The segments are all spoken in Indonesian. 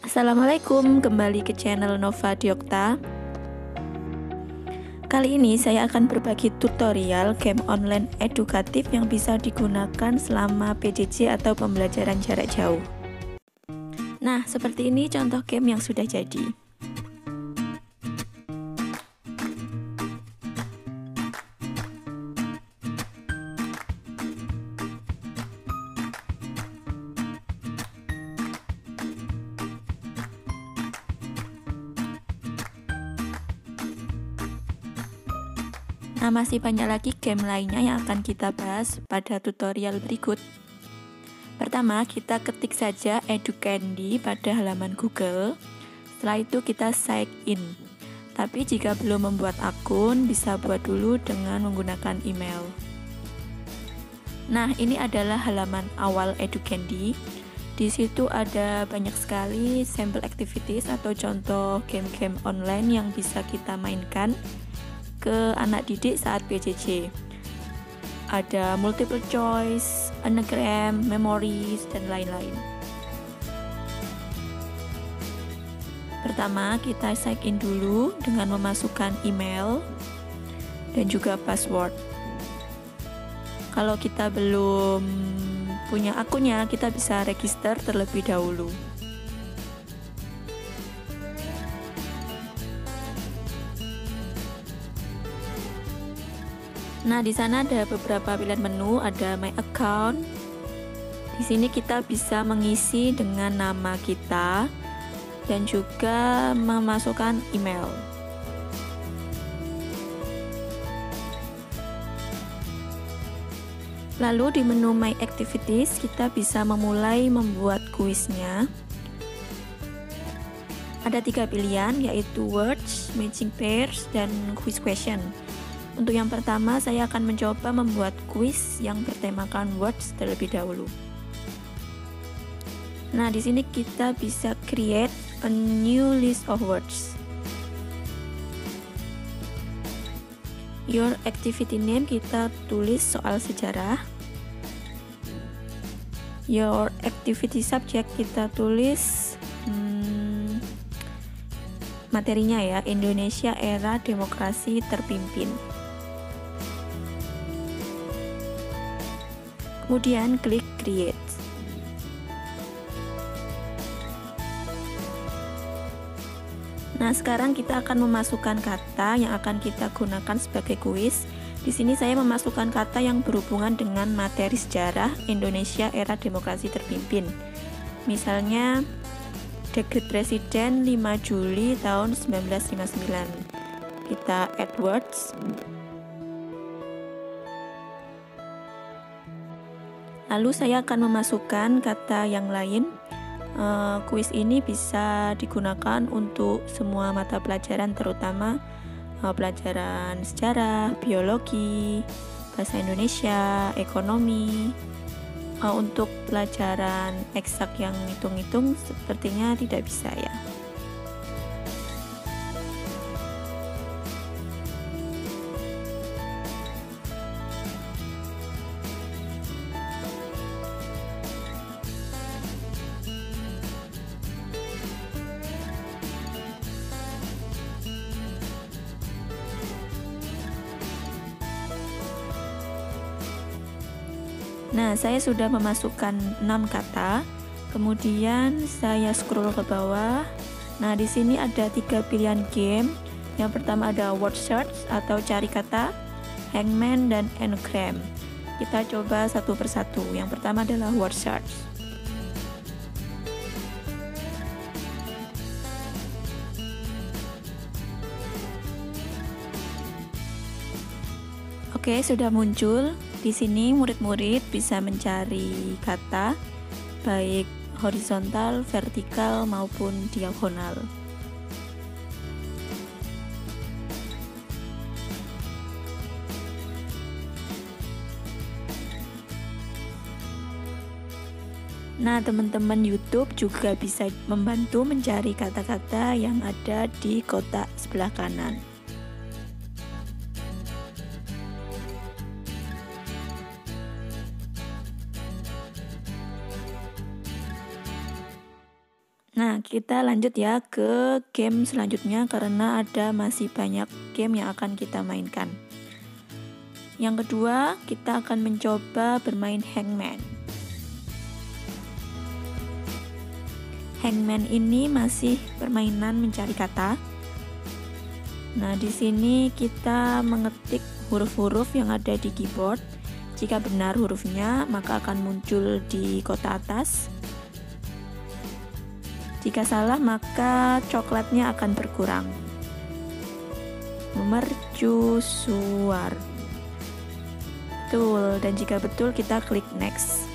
Assalamualaikum, kembali ke channel Nova Diokta. Kali ini saya akan berbagi tutorial game online edukatif yang bisa digunakan selama PJJ atau pembelajaran jarak jauh. Nah, seperti ini contoh game yang sudah jadi. Nah, masih banyak lagi game lainnya yang akan kita bahas pada tutorial berikut. Pertama, kita ketik saja EduCandy pada halaman Google. Setelah itu kita sign in. Tapi jika belum membuat akun, bisa buat dulu dengan menggunakan email. Nah, ini adalah halaman awal EduCandy. Di situ ada banyak sekali sampel activities atau contoh game-game online yang bisa kita mainkan ke anak didik saat PJJ. Ada multiple choice, anagram, memories, dan lain-lain. Pertama, kita sign in dulu dengan memasukkan email dan juga password. Kalau kita belum punya akunnya, kita bisa register terlebih dahulu. Nah, di sana ada beberapa pilihan menu, ada My Account. Di sini kita bisa mengisi dengan nama kita dan juga memasukkan email. Lalu di menu My Activities kita bisa memulai membuat kuisnya. Ada 3 pilihan, yaitu Words, Matching Pairs, dan Quiz Question. Untuk yang pertama, saya akan mencoba membuat kuis yang bertemakan words terlebih dahulu. Nah, di sini kita bisa create a new list of words. Your activity name kita tulis soal sejarah. Your activity subject kita tulis materinya ya, Indonesia era demokrasi terpimpin. Kemudian klik create. Nah, sekarang kita akan memasukkan kata yang akan kita gunakan sebagai kuis. Di sini saya memasukkan kata yang berhubungan dengan materi sejarah Indonesia era demokrasi terpimpin. Misalnya Dekret Presiden 5 Juli tahun 1959. Kita add words. Lalu saya akan memasukkan kata yang lain. Kuis ini bisa digunakan untuk semua mata pelajaran, terutama pelajaran sejarah, biologi, bahasa Indonesia, ekonomi. Untuk pelajaran eksak yang hitung-hitung sepertinya tidak bisa ya. Nah, saya sudah memasukkan 6 kata. Kemudian saya scroll ke bawah. Nah, di sini ada 3 pilihan game. Yang pertama ada word search atau cari kata, hangman, dan anagram. Kita coba satu persatu. Yang pertama adalah word search. Oke, sudah muncul. Di sini murid-murid bisa mencari kata baik horizontal, vertikal maupun diagonal. Nah, teman-teman YouTube juga bisa membantu mencari kata-kata yang ada di kotak sebelah kanan. Nah, kita lanjut ya ke game selanjutnya karena ada masih banyak game yang akan kita mainkan. Yang kedua, kita akan mencoba bermain Hangman. Hangman ini masih permainan mencari kata. Nah, di sini kita mengetik huruf-huruf yang ada di keyboard. Jika benar hurufnya, maka akan muncul di kotak atas. Jika salah, maka coklatnya akan berkurang. Mercusuar. Betul, dan jika betul kita klik next.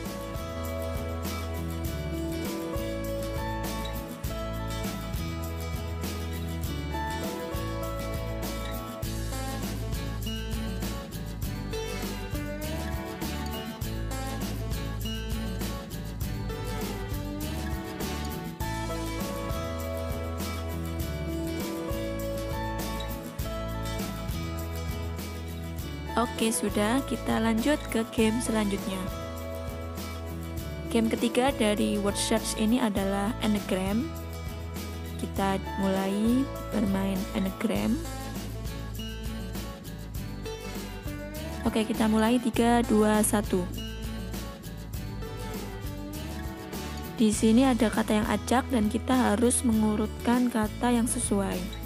Oke, sudah, kita lanjut ke game selanjutnya. Game ketiga dari word search ini adalah anagram. Kita mulai bermain anagram. Oke, kita mulai 3, 2, 1. Di sini ada kata yang acak dan kita harus mengurutkan kata yang sesuai.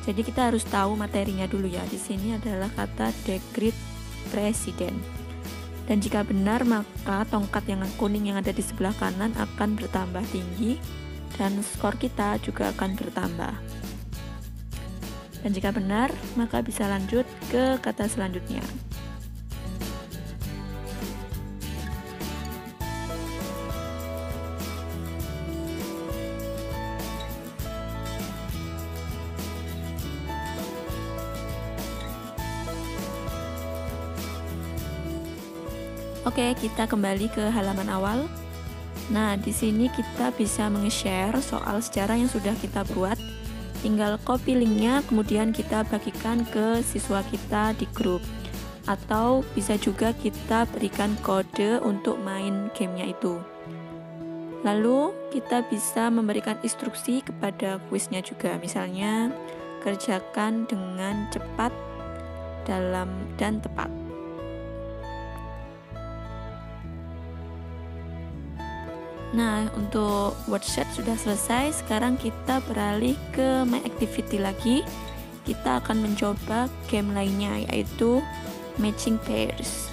Jadi kita harus tahu materinya dulu ya. Di sini adalah kata the great president. Dan jika benar, maka tongkat yang kuning yang ada di sebelah kanan akan bertambah tinggi dan skor kita juga akan bertambah. Dan jika benar, maka bisa lanjut ke kata selanjutnya. Oke, kita kembali ke halaman awal. Nah, di sini kita bisa meng-share soal sejarah yang sudah kita buat. Tinggal copy linknya, kemudian kita bagikan ke siswa kita di grup. Atau bisa juga kita berikan kode untuk main gamenya itu. Lalu, kita bisa memberikan instruksi kepada kuisnya juga. Misalnya, kerjakan dengan cepat, dalam, dan tepat. Nah, untuk word search sudah selesai. Sekarang kita beralih ke my activity lagi. Kita akan mencoba game lainnya, yaitu matching pairs.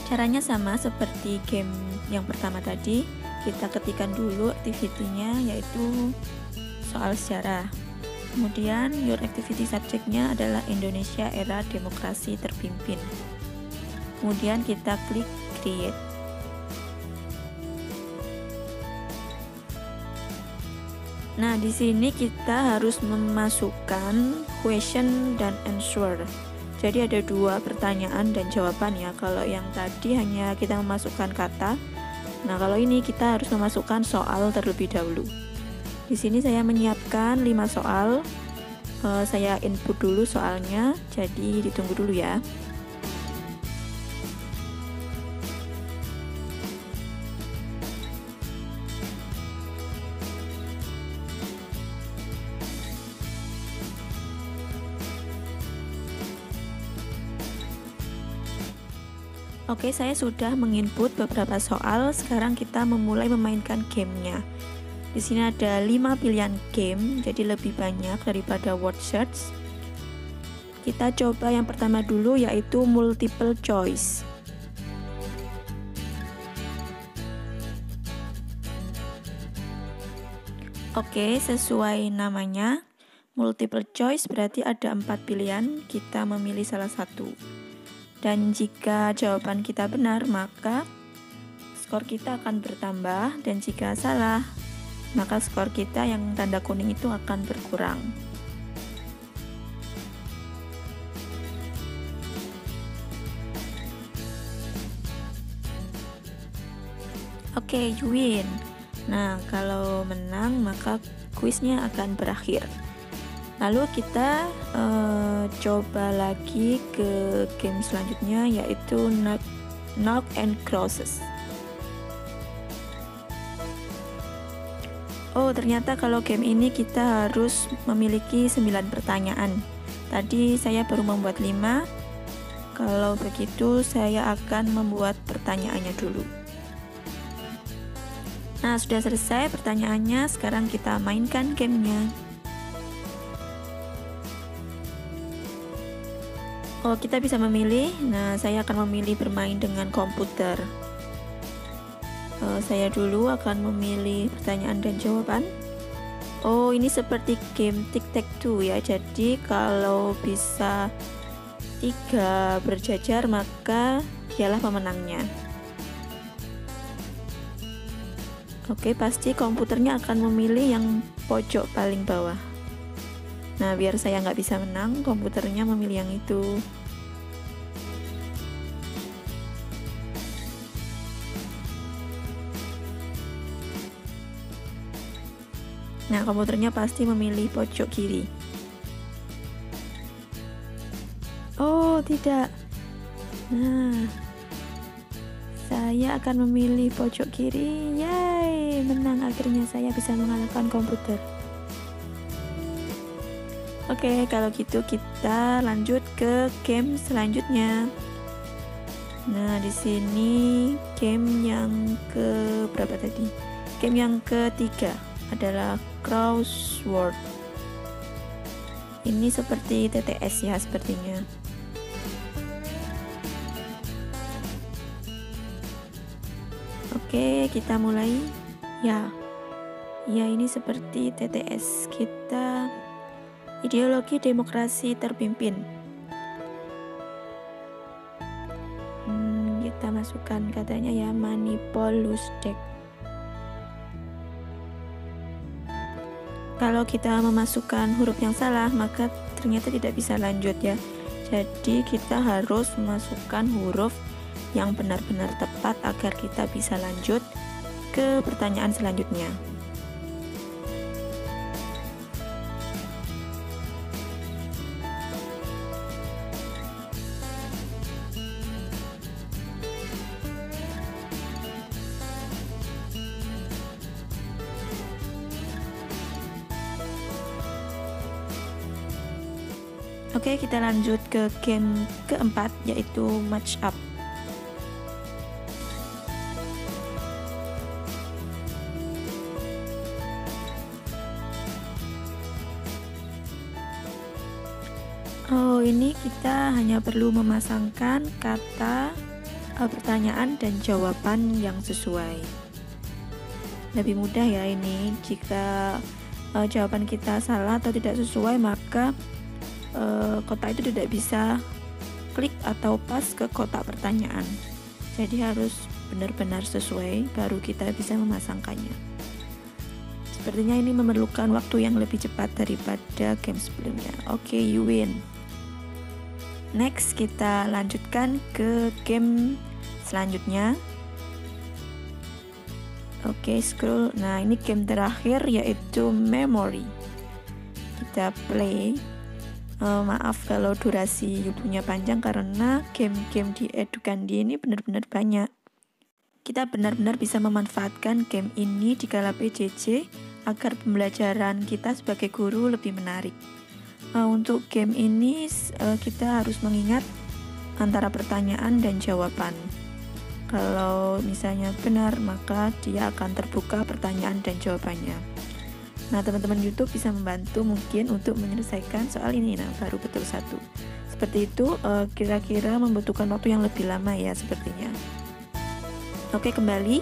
Caranya sama seperti game yang pertama tadi. Kita ketikkan dulu activity-nya, yaitu soal sejarah. Kemudian your activity subject-nya adalah Indonesia era demokrasi terpimpin. Kemudian kita klik create. Nah, di sini kita harus memasukkan question dan answer. Jadi ada 2 pertanyaan dan jawaban ya. Kalau yang tadi hanya kita memasukkan kata. Nah, kalau ini kita harus memasukkan soal terlebih dahulu. Di sini saya menyiapkan 5 soal. Saya input dulu soalnya. Jadi ditunggu dulu ya. Oke, saya sudah menginput beberapa soal. Sekarang kita memulai memainkan gamenya. Di sini ada 5 pilihan game, jadi lebih banyak daripada word search. Kita coba yang pertama dulu, yaitu multiple choice. Oke, sesuai namanya, multiple choice berarti ada 4 pilihan. Kita memilih salah satu. Dan jika jawaban kita benar, maka skor kita akan bertambah. Dan jika salah, maka skor kita yang tanda kuning itu akan berkurang. Oke, you win. Nah, kalau menang, maka kuisnya akan berakhir. Lalu kita coba lagi ke game selanjutnya, yaitu knock and crosses. Oh, ternyata kalau game ini kita harus memiliki 9 pertanyaan. Tadi saya baru membuat 5. Kalau begitu saya akan membuat pertanyaannya dulu. Nah, sudah selesai pertanyaannya. Sekarang kita mainkan gamenya. Oh, kita bisa memilih. Nah, saya akan memilih bermain dengan komputer. Saya dulu akan memilih pertanyaan dan jawaban. Oh, ini seperti game tic-tac-toe ya. Jadi kalau bisa 3 berjajar maka dialah pemenangnya. Oke, pasti komputernya akan memilih yang pojok paling bawah. Nah, biar saya nggak bisa menang, komputernya memilih yang itu. Nah, komputernya pasti memilih pojok kiri. Oh, tidak. Nah, saya akan memilih pojok kiri. Yay, menang. Akhirnya saya bisa mengalahkan komputer. Oke, kalau gitu kita lanjut ke game selanjutnya. Nah, di sini game yang ke berapa tadi? Game yang ketiga adalah crossword. Ini seperti TTS ya sepertinya. Oke, kita mulai. Ya, ini seperti TTS. Kita ideologi demokrasi terpimpin. Kita masukkan katanya ya, Manipulus-Dek. Kalau kita memasukkan huruf yang salah, maka ternyata tidak bisa lanjut ya. Jadi kita harus memasukkan huruf yang benar-benar tepat agar kita bisa lanjut ke pertanyaan selanjutnya. Oke, kita lanjut ke game keempat, yaitu match up. Oh, ini kita hanya perlu memasangkan kata, pertanyaan dan jawaban yang sesuai. Lebih mudah ya ini. Jika jawaban kita salah atau tidak sesuai, maka kotak itu tidak bisa klik atau pas ke kotak pertanyaan. Jadi harus benar-benar sesuai baru kita bisa memasangkannya. Sepertinya ini memerlukan waktu yang lebih cepat daripada game sebelumnya. Oke, you win. Next, kita lanjutkan ke game selanjutnya. Oke, scroll. Nah, ini game terakhir yaitu memory. Kita play. Maaf kalau durasi YouTube-nya panjang karena game-game di Edukandi ini benar-benar banyak. Kita benar-benar bisa memanfaatkan game ini di kala PJJ agar pembelajaran kita sebagai guru lebih menarik. Untuk game ini kita harus mengingat antara pertanyaan dan jawaban. Kalau misalnya benar, maka dia akan terbuka pertanyaan dan jawabannya. Nah, teman-teman YouTube bisa membantu mungkin untuk menyelesaikan soal ini. Nah, baru betul satu. Seperti itu, kira-kira membutuhkan waktu yang lebih lama ya sepertinya. Oke, kembali.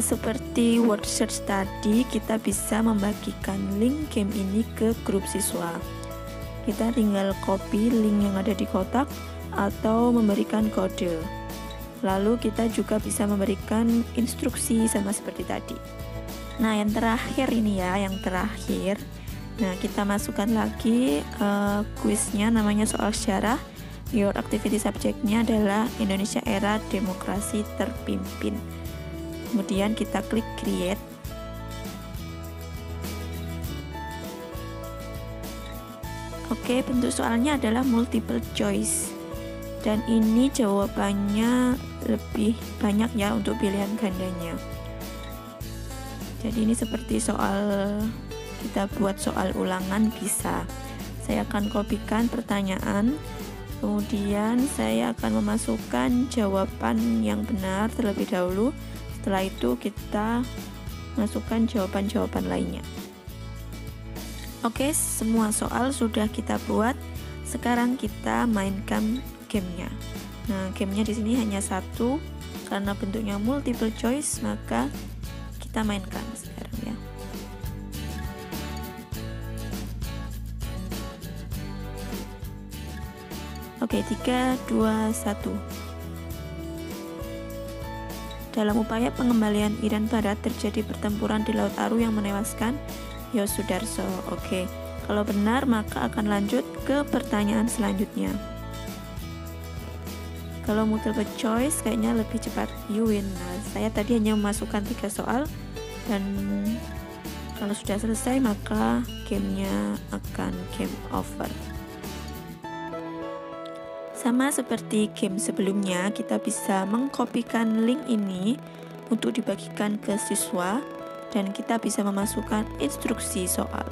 Seperti word search tadi, kita bisa membagikan link game ini ke grup siswa. Kita tinggal copy link yang ada di kotak atau memberikan kode. Lalu kita juga bisa memberikan instruksi sama seperti tadi. Nah, yang terakhir ini ya, Nah, kita masukkan lagi kuisnya, namanya soal sejarah. Your activity subject-nya adalah Indonesia era demokrasi terpimpin. Kemudian kita klik create. Oke, bentuk soalnya adalah multiple choice. Dan ini jawabannya lebih banyak ya untuk pilihan gandanya. Jadi ini seperti soal kita buat soal ulangan bisa. Saya akan kopikan pertanyaan, kemudian saya akan memasukkan jawaban yang benar terlebih dahulu. Setelah itu kita masukkan jawaban-jawaban lainnya. Oke, semua soal sudah kita buat. Sekarang kita mainkan gamenya. Nah, gamenya di sini hanya satu, karena bentuknya multiple choice, maka kita mainkan sekarang ya. Oke, 3, 2, 1. Dalam upaya pengembalian Irian Barat terjadi pertempuran di Laut Aru yang menewaskan Yosudarso. Oke, kalau benar maka akan lanjut ke pertanyaan selanjutnya. Kalau multiple choice kayaknya lebih cepat, you win. Nah, saya tadi hanya memasukkan 3 soal, dan kalau sudah selesai maka gamenya akan game over. Sama seperti game sebelumnya, kita bisa mengkopikan link ini untuk dibagikan ke siswa, dan kita bisa memasukkan instruksi soal.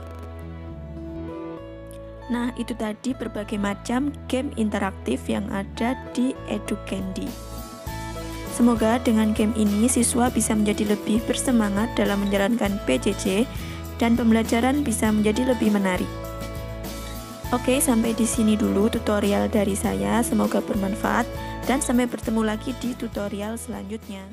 Nah, itu tadi berbagai macam game interaktif yang ada di Educandy. Semoga dengan game ini siswa bisa menjadi lebih bersemangat dalam menjalankan PJJ dan pembelajaran bisa menjadi lebih menarik. Oke, sampai di sini dulu tutorial dari saya. Semoga bermanfaat dan sampai bertemu lagi di tutorial selanjutnya.